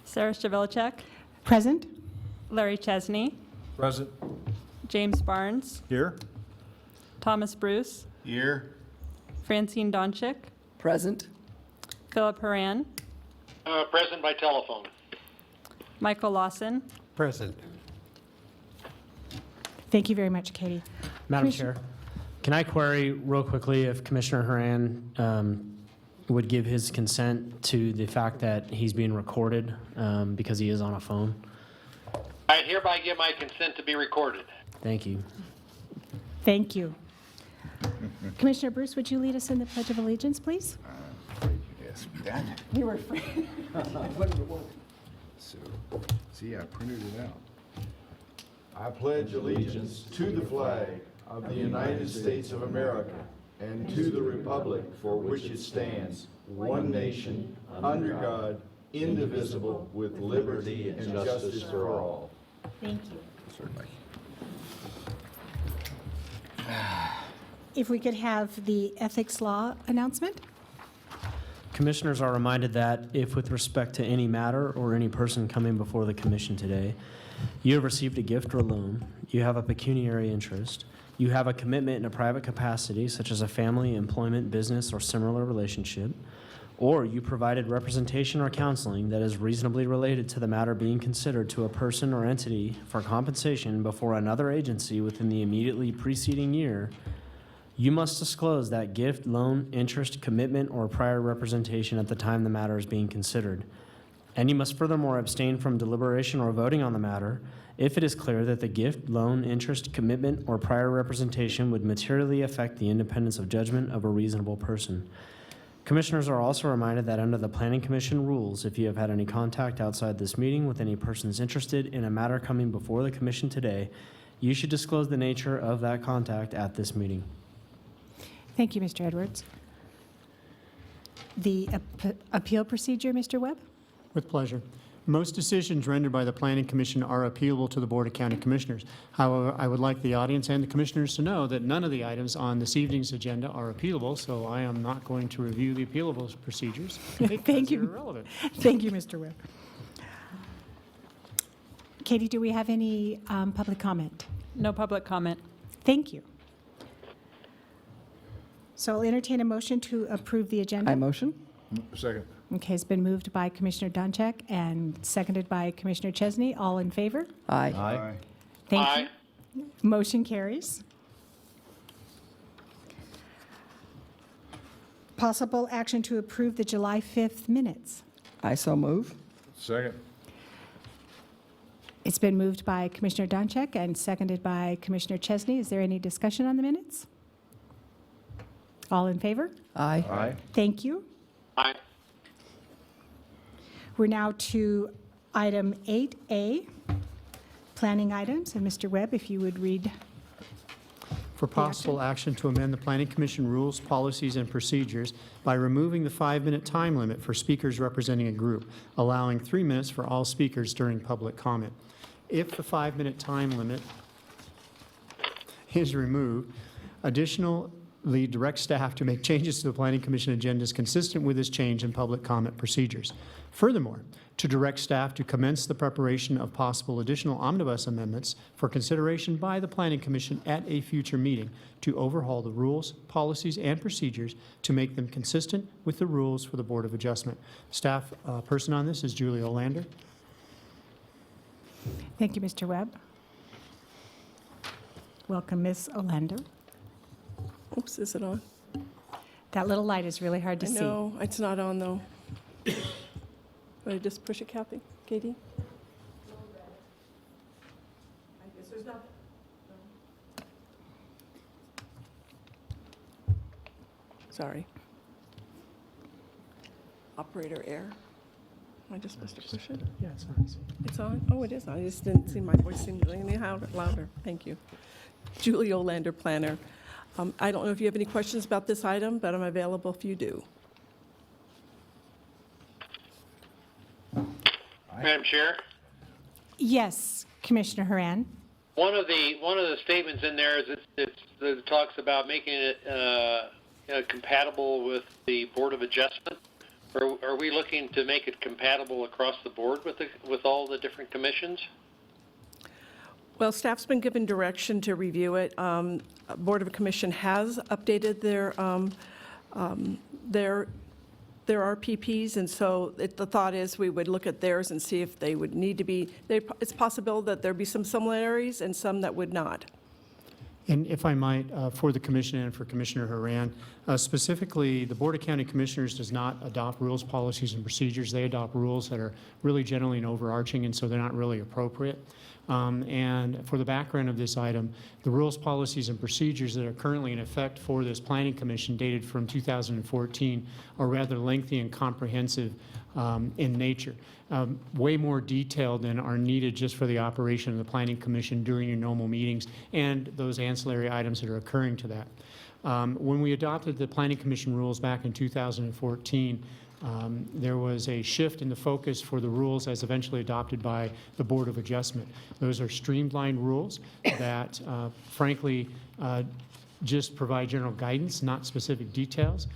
Sarah Stavelchak, Present. Larry Chesney, Present. James Barnes, Here. Thomas Bruce, Here. Francine Donchik, Present. Philip Haran, Present by telephone. Michael Lawson. Present. Thank you very much, Katie. Madam Chair, can I query real quickly if Commissioner Haran would give his consent to the fact that he's being recorded because he is on a phone? I hereby give my consent to be recorded. Thank you. Thank you. Commissioner Bruce, would you lead us in the Pledge of Allegiance, please? Yes, that. You were afraid. So, see, I printed it out. I pledge allegiance to the flag of the United States of America and to the republic for which it stands, one nation, under God, indivisible, with liberty and justice for all. Thank you. Certainly. If we could have the ethics law announcement? Commissioners are reminded that if with respect to any matter or any person coming before the commission today, you have received a gift or loan, you have a pecuniary interest, you have a commitment in a private capacity, such as a family, employment, business, or similar relationship, or you provided representation or counseling that is reasonably related to the matter being considered to a person or entity for compensation before another agency within the immediately preceding year, you must disclose that gift, loan, interest, commitment, or prior representation at the time the matter is being considered. And you must furthermore abstain from deliberation or voting on the matter if it is clear that the gift, loan, interest, commitment, or prior representation would materially affect the independence of judgment of a reasonable person. Commissioners are also reminded that under the Planning Commission rules, if you have had any contact outside this meeting with any persons interested in a matter coming before the Commission today, you should disclose the nature of that contact at this meeting. Thank you, Mr. Edwards. The appeal procedure, Mr. Webb? With pleasure. Most decisions rendered by the Planning Commission are appealable to the Board of County Commissioners. However, I would like the audience and the commissioners to know that none of the items on this evening's agenda are appealable, so I am not going to review the appealable procedures. Thank you. They're irrelevant. Thank you, Mr. Webb. Katie, do we have any public comment? No public comment. Thank you. So I'll entertain a motion to approve the agenda. I motion. Second. Okay, it's been moved by Commissioner Donchak and seconded by Commissioner Chesney. All in favor? Aye. Aye. Thank Aye. you. Motion carries. Possible action to approve the July 5th minutes. I so move. Second. It's been moved by Commissioner Donchak and seconded by Commissioner Chesney. Is there any discussion on the minutes? All in favor? Aye. Aye. Thank you. Aye. We're now to item 8A, planning items. And Mr. Webb, if you would read. For possible action to amend the Planning Commission rules, policies, and procedures by removing the 5-minute time limit for speakers representing a group, allowing 3 minutes for all speakers during public comment. If the 5-minute time limit is removed, additionally direct staff to make changes to the Planning Commission agendas consistent with this change in public comment procedures. Furthermore, to direct staff to commence the preparation of possible additional omnibus amendments for consideration by the Planning Commission at a future meeting to overhaul the rules, policies, and procedures to make them consistent with the rules for the Board of Adjustment. Staff person on this is Julie Olander. Thank you, Mr. Webb. Welcome, Ms. Olander. Oops, is it on? That little light is really hard to see. No, it's not on though. Do I just push it, Kathy? Katie? I guess there's not. Sorry. Operator error. Am I just supposed to push it? Yeah, it's on. It's on? Oh, it is on. I just didn't see my voice seem any louder. Thank you. Julie Olander, planner. I don't know if you have any questions about this item, but I'm available if you do. Madam Chair, Yes, Commissioner Haran. one of the statements in there is it talks about making it compatible with the Board of Adjustment. Are we looking to make it compatible across the board with all the different commissions? Well, staff's been given direction to review it. Board of Commission has updated their RPPs, and so the thought is we would look at theirs and see if they would need to be, it's possible that there'd be some similarities and some that would not. And if I might, for the commission and for Commissioner Haran, specifically, the Board of County Commissioners does not adopt rules, policies, and procedures. They adopt rules that are really generally and overarching, and so they're not really appropriate. And for the background of this item, the rules, policies, and procedures that are currently in effect for this Planning Commission dated from 2014 are rather lengthy and comprehensive in nature. Way more detailed than are needed just for the operation of the Planning Commission during your normal meetings and those ancillary items that are occurring to that. When we adopted the Planning Commission rules back in 2014, there was a shift in the focus for the rules as eventually adopted by the Board of Adjustment. Those are streamlined rules that, frankly, just provide general guidance, not specific details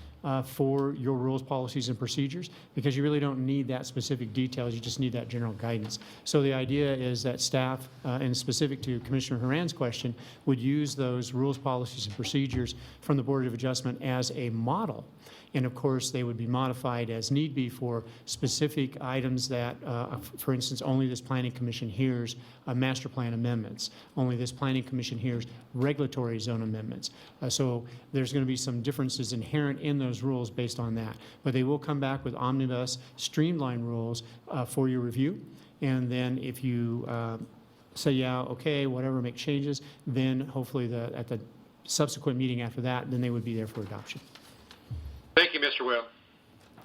for your rules, policies, and procedures, because you really don't need that specific details, you just need that general guidance. So the idea is that staff, and specific to Commissioner Haran's question, would use those rules, policies, and procedures from the Board of Adjustment as a model. And of course, they would be modified as need be for specific items that, for instance, only this Planning Commission hears master plan amendments. Only this Planning Commission hears regulatory zone amendments. So there's going to be some differences inherent in those rules based on that. But they will come back with omnibus streamlined rules for your review. And then if you say, yeah, okay, whatever, make changes, then hopefully at the subsequent meeting after that, then they would be there for adoption. Thank you, Mr. Webb.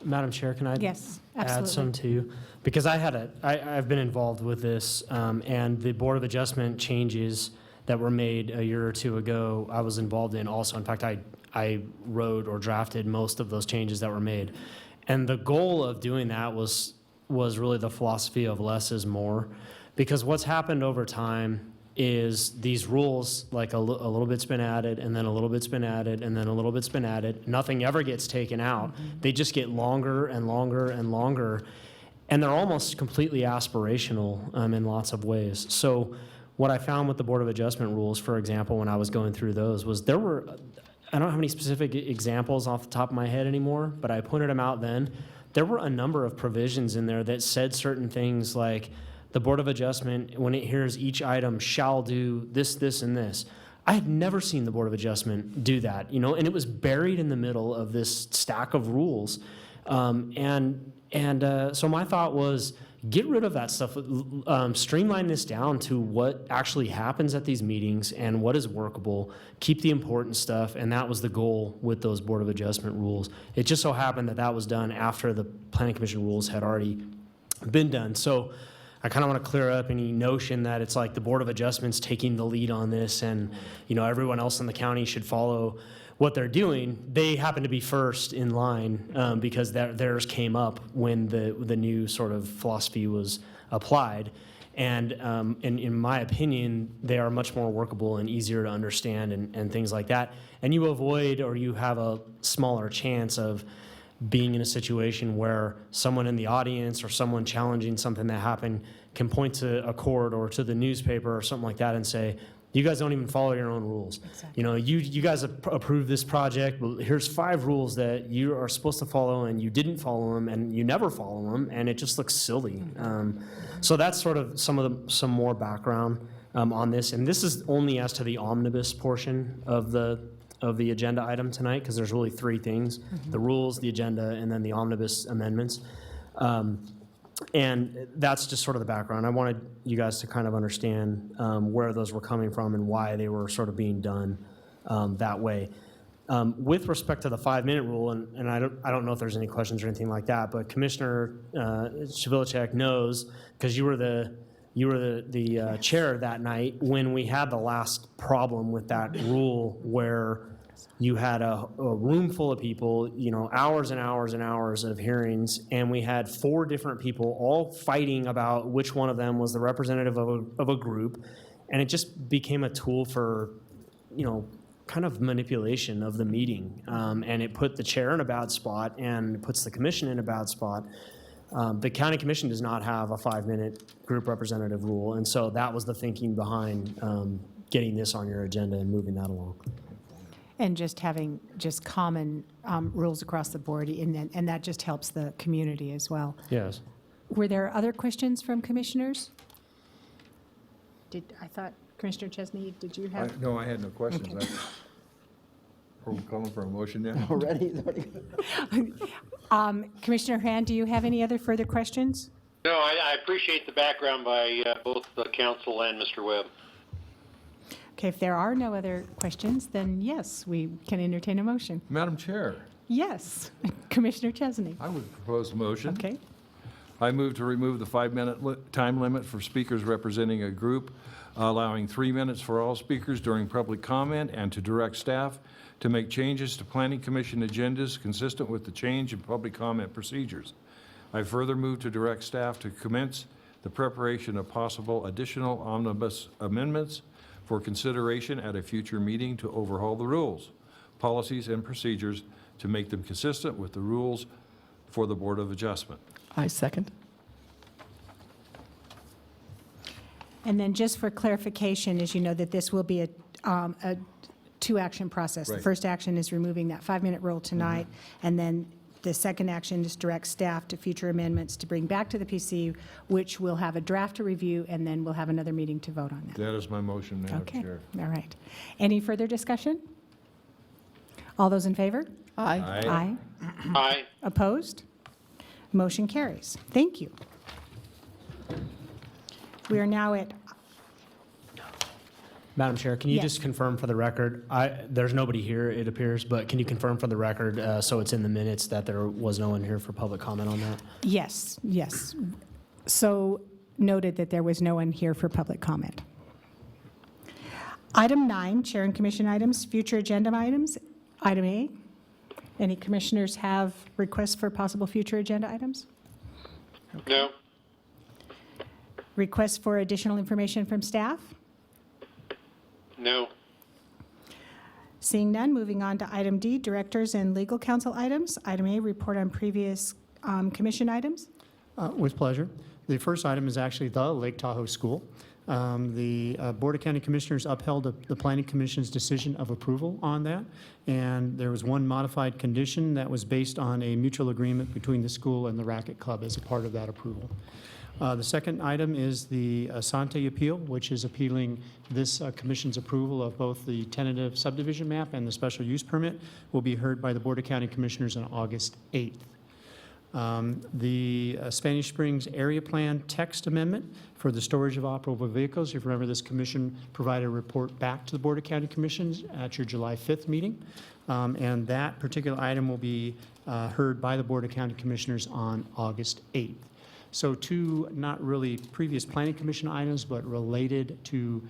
Madam Chair, can I Yes, add some absolutely. too? Because I've been involved with this, and the Board of Adjustment changes that were made a year or two ago, I was involved in also. In fact, I wrote or drafted most of those changes that were made. And the goal of doing that was really the philosophy of less is more. Because what's happened over time is these rules, like a little bit's been added, and then a little bit's been added, and then a little bit's been added. Nothing ever gets taken out. They just get longer and longer and longer, and they're almost completely aspirational in lots of ways. So what I found with the Board of Adjustment rules, for example, when I was going through those, was there were, I don't have any specific examples off the top of my head anymore, but I pointed them out then. There were a number of provisions in there that said certain things like, the Board of Adjustment, when it hears each item, shall do this, this, and this. I had never seen the Board of Adjustment do that, and it was buried in the middle of this stack of rules. So my thought was, get rid of that stuff, streamline this down to what actually happens at these meetings and what is workable, keep the important stuff, and that was the goal with those Board of Adjustment rules. It just so happened that that was done after the Planning Commission rules had already been done. So I kind of want to clear up any notion that it's like the Board of Adjustment's taking the lead on this and, everyone else in the county should follow what they're doing. They happen to be first in line because theirs came up when the new sort of philosophy was applied. And in my opinion, they are much more workable and easier to understand and things like that. And you avoid, or you have a smaller chance of being in a situation where someone in the audience or someone challenging something that happened can point to a court or to the newspaper or something like that and say, you guys don't even follow your own rules. Exactly. You guys approved this project. Well, here's 5 rules that you are supposed to follow and you didn't follow them and you never follow them, and it just looks silly. So that's sort of some more background on this. And this is only as to the omnibus portion of the agenda item tonight, because there's really 3 things: the rules, the agenda, and then the omnibus amendments. And that's just sort of the background. I wanted you guys to kind of understand where those were coming from and why they were sort of being done that way. With respect to the 5-minute rule, and I don't know if there's any questions or anything like that, but Commissioner Shavilicek knows, because you were the chair that night when we had the last problem with that rule, where you had a room full of people, hours and hours and hours of hearings, and we had 4 different people all fighting about which one of them was the representative of a group, and it just became a tool for, kind of manipulation of the meeting, and it put the chair in a bad spot and puts the commission in a bad spot. The county commission does not have a 5-minute group representative rule, and so that was the thinking behind getting this on your agenda and moving that along. And just having just common rules across the board, and that just helps the community as well. Yes. Were there other questions from commissioners? I thought, Commissioner Chesney, did you have? No, I had no questions. Okay. Are we calling for a motion now? Already? Commissioner Hand, do you have any other further questions? No, I appreciate the background by both the council and Mr. Webb. Okay, if there are no other questions, then yes, we can entertain a motion. Madam Chair, Yes, Commissioner Chesney. I would propose a motion. Okay, I move to remove the 5-minute time limit for speakers representing a group, allowing 3 minutes for all speakers during public comment, and to direct staff to make changes to Planning Commission agendas consistent with the change in public comment procedures. I further move to direct staff to commence the preparation of possible additional omnibus amendments for consideration at a future meeting to overhaul the rules, policies, and procedures to make them consistent with the rules for the Board of Adjustment. I second. and then just for clarification, as you know, that this will be a two-action process. The Right. first action is removing that 5-minute rule tonight, and then the second action is direct staff to future amendments to bring back to the PC, which will have a draft to review, and then we'll have another meeting to vote on that. That is my motion, Madam Okay, Chair. all right. Any further discussion? All those in favor? Aye. Aye. Aye. Opposed? Motion carries. Thank you. We are now at, Madam Chair, can you Yes. just confirm for the record, there's nobody here, it appears, but can you confirm for the record, so it's in the minutes, that there was no one here for public comment on that? yes, yes. So noted that there was no one here for public comment. Item 9, Chair and Commission items, future agenda items. Item A, any commissioners have requests for possible future agenda items? No. Requests for additional information from staff? No. Seeing none, moving on to item D, directors and legal counsel items. Item A, report on previous commission items. With pleasure. The first item is actually the Lake Tahoe School. The Board of County Commissioners upheld the Planning Commission's decision of approval on that, and there was one modified condition that was based on a mutual agreement between the school and the Racket Club as a part of that approval. The second item is the Asante appeal, which is appealing this commission's approval of both the tentative subdivision map and the special use permit, will be heard by the Board of County Commissioners on August 8th. The Spanish Springs Area Plan text amendment for the storage of operable vehicles. If you remember, this commission provided a report back to the Board of County Commissions at your July 5th meeting. And that particular item will be heard by the Board of County Commissioners on August 8th. So two not really previous Planning Commission items, but related to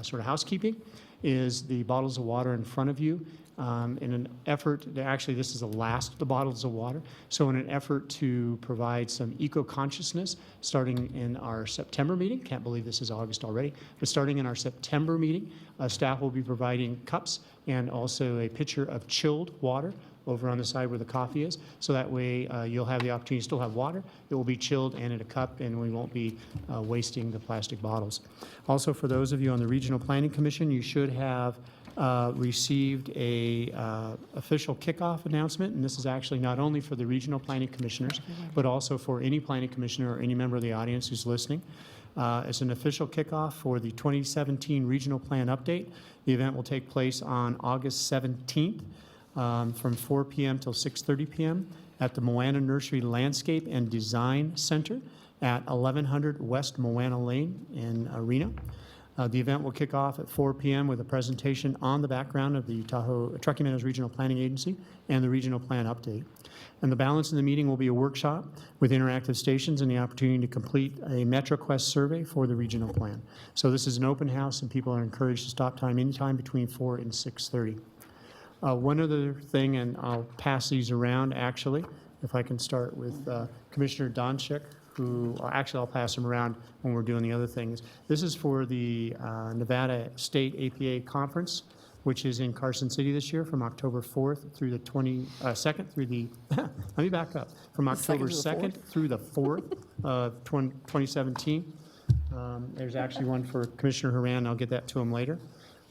sort of housekeeping, is the bottles of water in front of you. In an effort, actually this is the last of the bottles of water, so in an effort to provide some eco-consciousness, starting in our September meeting, can't believe this is August already, but starting in our September meeting, staff will be providing cups and also a pitcher of chilled water over on the side where the coffee is, so that way you'll have the opportunity to still have water. It will be chilled and in a cup, and we won't be wasting the plastic bottles. Also, for those of you on the Regional Planning Commission, you should have received a official kickoff announcement, and this is actually not only for the Regional Planning Commissioners, but also for any planning commissioner or any member of the audience who's listening. It's an official kickoff for the 2017 Regional Plan Update. The event will take place on August 17th. From 4 p.m. till 6:30 p.m. at the Moana Nursery Landscape and Design Center at 1100 West Moana Lane in Reno. The event will kick off at 4 p.m. with a presentation on the background of the Truckee Meadows Regional Planning Agency and the Regional Plan Update. And the balance of the meeting will be a workshop with interactive stations and the opportunity to complete a MetroQuest survey for the regional plan. So this is an open house, and people are encouraged to stop time anytime between 4 and 6:30. One other thing, and I'll pass these around actually, if I can start with Commissioner Donchik, who, actually I'll pass them around when we're doing the other things. This is for the Nevada State APA Conference, which is in Carson City this year from October 4th through the 22nd through the, let me back up, from October 2nd through the 4th of 2017. There's actually one for Commissioner Haran, I'll get that to him later.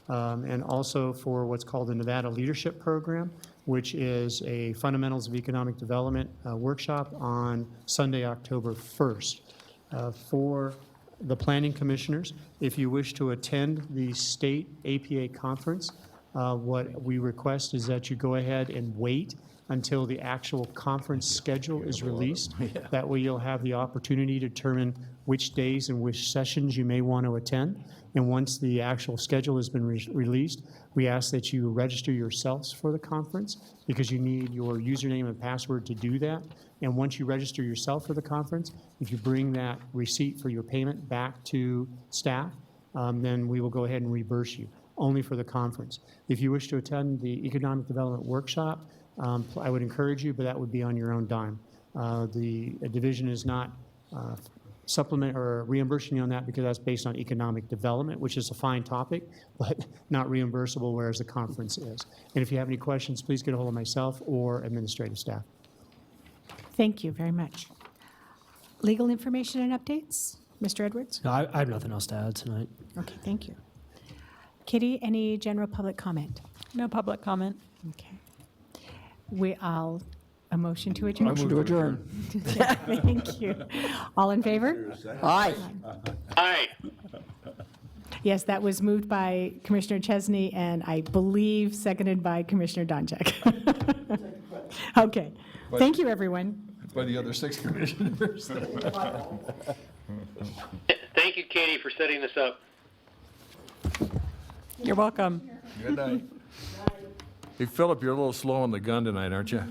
And also for what's called the Nevada Leadership Program, which is a Fundamentals of Economic Development workshop on Sunday, October 1st. For the planning commissioners, if you wish to attend the state APA conference, what we request is that you go ahead and wait until the actual conference schedule is released. That way you'll have the opportunity to determine which days and which sessions you may want to attend. And once the actual schedule has been released, we ask that you register yourselves for the conference because you need your username and password to do that. And once you register yourself for the conference, if you bring that receipt for your payment back to staff, then we will go ahead and reimburse you, only for the conference. If you wish to attend the Economic Development Workshop, I would encourage you, but that would be on your own dime. The division is not supplement or reimbursing you on that because that's based on economic development, which is a fine topic, but not reimbursable, whereas the conference is. And if you have any questions, please get a hold of myself or administrative staff. Thank you very much. Legal information and updates? Mr. Edwards? No, I have nothing else to add tonight. Okay, thank you. Kitty, any general public comment? No public comment. Okay. A motion to adjourn? Motion to adjourn. Thank you. All in favor? Aye. Aye. Yes, that was moved by Commissioner Chesney and I believe seconded by Commissioner Doncheck. Okay. Thank you, everyone. By the other 6 commissioners. Thank you, Katie, for setting this up. You're welcome. Good night. Hey, Philip, you're a little slow on the gun tonight, aren't you?